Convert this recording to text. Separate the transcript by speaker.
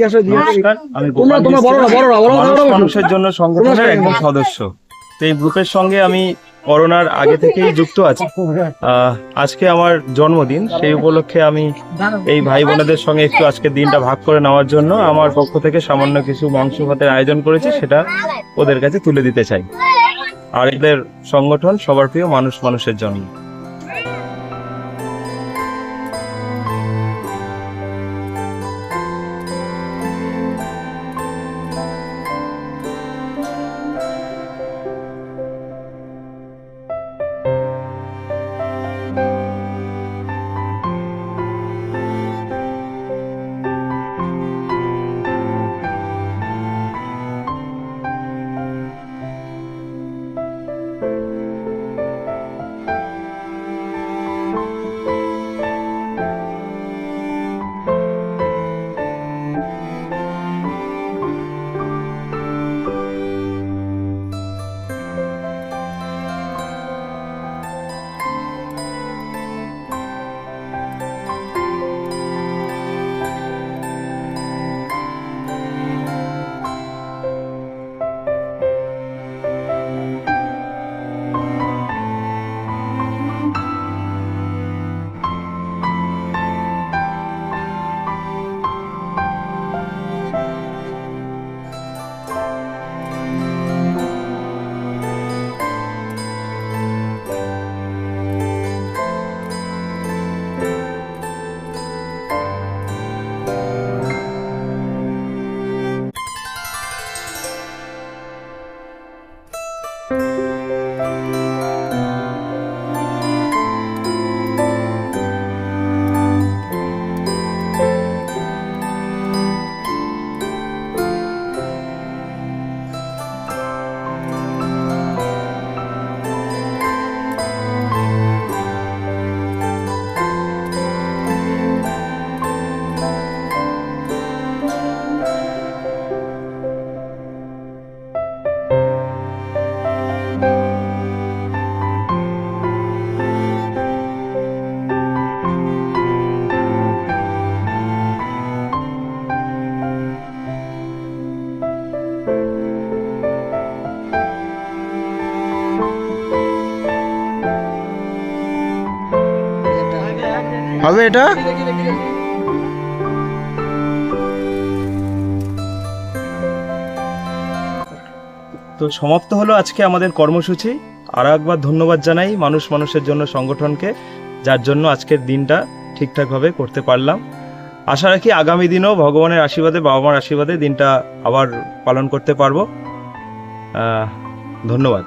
Speaker 1: নমস্কার, আমি মানুষের জন্য সংগঠনের একজন সদস্য। তো এই গ্রুপের সঙ্গে আমি করোনার আগে থেকেই যুক্ত আছি। আজকে আমার জন্মদিন, সেই উপলক্ষে আমি এই ভাই বোনেদের সঙ্গে একটু আজকে দিনটা ভাগ করে নেওয়ার জন্য আমার পক্ষ থেকে সামান্য কিছু মাংস ভাতের আয়োজন করেছি, সেটা ওদের কাছে তুলে দিতে চাই। আর এদের সংগঠন সবার প্রিয় মানুষ মানুষের জন্য।
Speaker 2: হবে এটা
Speaker 1: তো সমাপ্ত হলো আজকে আমাদের কর্মসূচি। আর একবার ধন্যবাদ জানাই মানুষ মানুষের জন্য সংগঠনকে, যার জন্য আজকের দিনটা ঠিকঠাকভাবে করতে পারলাম। আশা রাখি আগামী দিনেও ভগবানের আশীর্বাদে, বাবা মার আশীর্বাদে দিনটা আবার পালন করতে পারবো। ধন্যবাদ।